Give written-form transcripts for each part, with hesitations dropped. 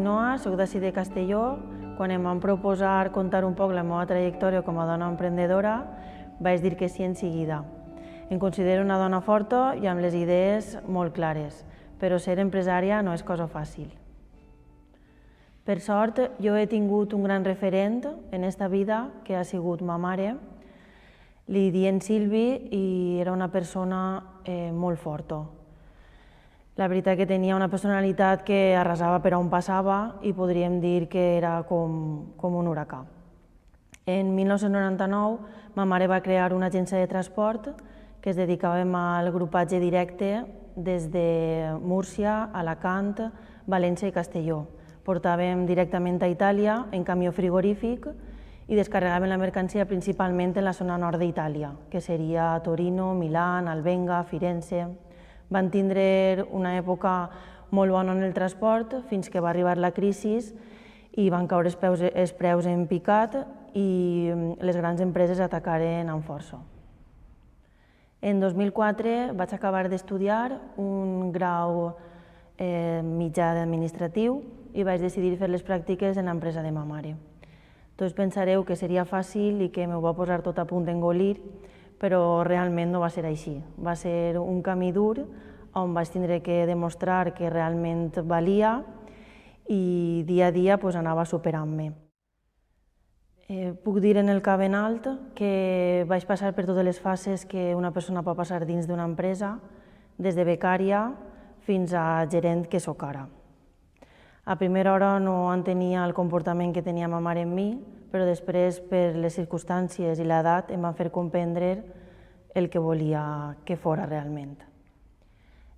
Ainhoa, soc d'ací de Castelló. Quan em van proposar contar un poc la meva trajectòria com a dona emprendedora, vaig dir que sí en seguida. Em considero una dona forta i amb les idees molt clares, però ser empresària no és cosa fàcil. Per sort, jo he tingut un gran referent en esta vida, que ha sigut ma mare. Li diem Silvi i era una persona molt forta. La veritat que tenia una personalitat que arrasava per on passava i podríem dir que era com un huracà. En 1999, ma mare va crear una agència de transport que es dedicava al grupatge directe des de Múrcia, Alacant, València i Castelló. Portàvem directament a Itàlia en camió frigorífic i descarregàvem la mercancia principalment en la zona nord d'Itàlia, que seria Torino, Milà, Albenga, Firenze. Van tindre una època molt bona en el transport fins que va arribar la crisi i van caure els preus en picat i les grans empreses atacaren amb força. En 2004 vaig acabar d'estudiar un grau mitjà administratiu i vaig decidir fer les pràctiques en l'empresa de ma mare. Tots pensareu que seria fàcil i que m'ho va posar tot a punt d'engolir, però realment no va ser així. Va ser un camí dur on vaig tindre que demostrar que realment valia i dia a dia anava superant-me. Puc dir en el cap ben alt que vaig passar per totes les fases que una persona pot passar dins d'una empresa, des de becària fins a gerent que sóc ara. A primera hora no entenia el comportament que tenia ma mare en mi, però després, per les circumstàncies i l'edat, em van fer comprendre el que volia que fora realment.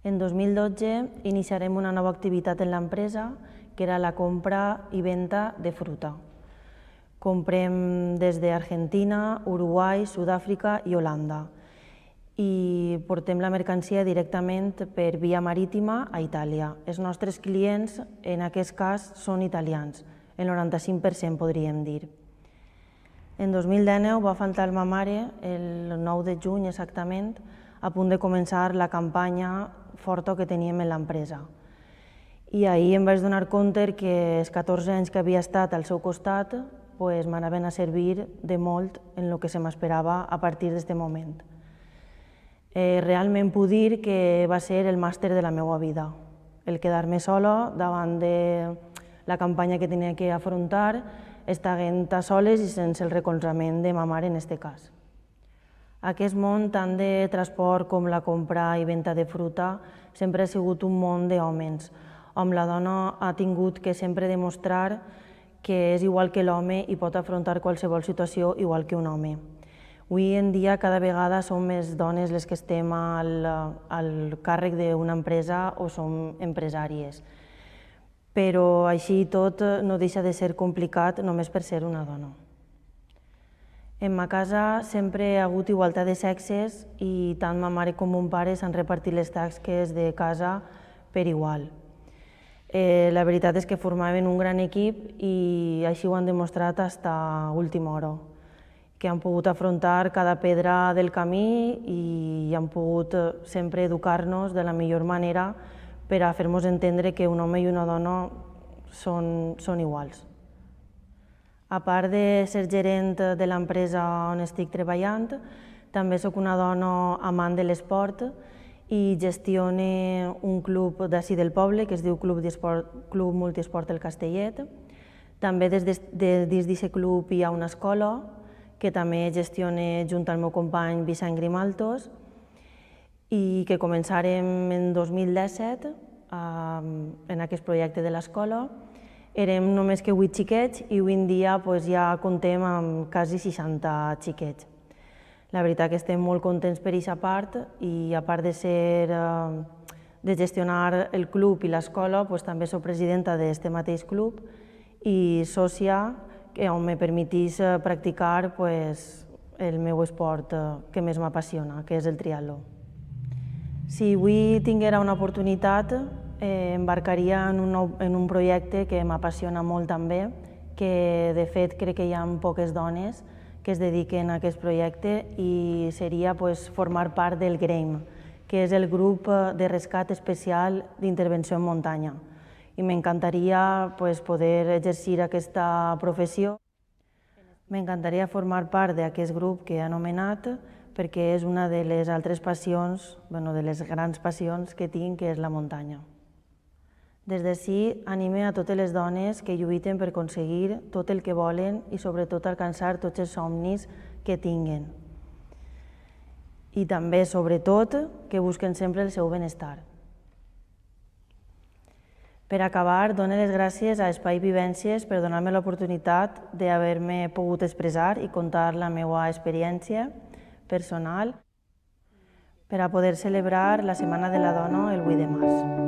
En 2012 iniciarem una nova activitat en l'empresa, que era la compra i venda de fruita. Comprem des d'Argentina, Uruguai, Sud-àfrica i Holanda i portem la mercancia directament per via marítima a Itàlia. Els nostres clients, en aquest cas, són italians, el 95% podríem dir. En 2019 va faltar ma mare, el 9 de juny exactament, a punt de començar la campanya forta que teníem en l'empresa. I ahir em vaig donar compte que els 14 anys que havia estat al seu costat m'anaven a servir de molt en el que se m'esperava a partir d'aquest moment. Realment puc dir que va ser el màster de la meva vida, el quedar-me sola davant de la campanya que tenia que afrontar, estiguent a soles i sense el recolzament de ma mare en aquest cas. Aquest món, tant de transport com la compra i venda de fruita, sempre ha sigut un món d'hòmens, on la dona ha tingut que sempre demostrar que és igual que l'home i pot afrontar qualsevol situació igual que un home. Avui en dia cada vegada som més dones les que estem al càrrec d'una empresa o som empresàries. Però així i tot no deixa de ser complicat només per ser una dona. En ma casa sempre hi ha hagut igualtat de sexes i tant ma mare com mon pare s'han repartit les tasques de casa per igual. La veritat és que formaven un gran equip i així ho han demostrat fins a última hora, que han pogut afrontar cada pedra del camí i han pogut sempre educar-nos de la millor manera per a fer-nos entendre que un home i una dona són iguals. A part de ser gerent de l'empresa on estic treballant, també sóc una dona amant de l'esport i gestione un club d'ací del poble que es diu Club Multiesport El Castellet. També dins d'aquest club hi ha una escola que també gestione junt al meu company Vicent Grimaltos i que començarem en 2017 en aquest projecte de l'escola. Érem només que 8 xiquets i avui en dia ja comptem amb quasi 60 xiquets. La veritat que estem molt contents per aquesta part i a part de gestionar el club i l'escola, també soc presidenta d'aquest mateix club i sòcia on me permetís practicar el meu esport que més m'apassiona, que és el triatló. Si avui tinguera una oportunitat, embarcaria en un projecte que m'apassiona molt també, que de fet crec que hi ha poques dones que es dediquen a aquest projecte i seria formar part del GREIM, que és el grup de rescat especial d'intervenció en muntanya, i m'encantaria poder exercir aquesta professió. M'encantaria formar part d'aquest grup que he anomenat perquè és una de les altres passions, de les grans passions que tinc, que és la muntanya. Des d'ací anime a totes les dones que lluiten per aconseguir tot el que volen i sobretot alcançar tots els somnis que tinguen. I també, sobretot, que busquen sempre el seu benestar. Per acabar, dono les gràcies a Espai Vivències per donar-me l'oportunitat d'haver-me pogut expressar i contar la meva experiència personal per a poder celebrar la Setmana de la Dona el 8 de març.